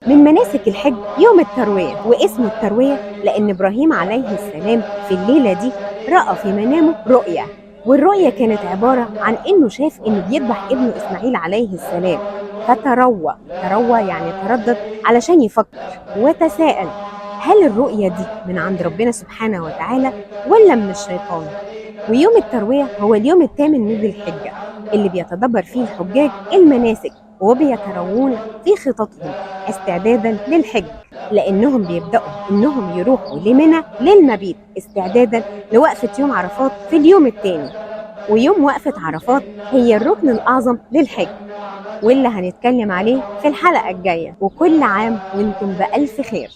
من مناسك الحج يوم التروية، واسم التروية لأن إبراهيم عليه السلام في الليلة دي رأى في منامه رؤية، والرؤية كانت عبارة عن إنه شاف إنه بيذبح ابنه إسماعيل عليه السلام، فتروى يعني تردد علشان يفكر وتساءل هل الرؤية دي من عند ربنا سبحانه وتعالى ولا من الشيطان؟ ويوم التروية هو اليوم الثامن من ذي الحجة اللي بيتدبر فيه الحجاج المناسك وبيتروون في خططهم استعدادا للحج، لأنهم بيبدأوا إنهم يروحوا لمنى للمبيت استعدادا لوقفة يوم عرفات في اليوم الثاني. ويوم وقفة عرفات هي الركن الأعظم للحج واللي هنتكلم عليه في الحلقة الجاية. وكل عام وانتم بألف خير.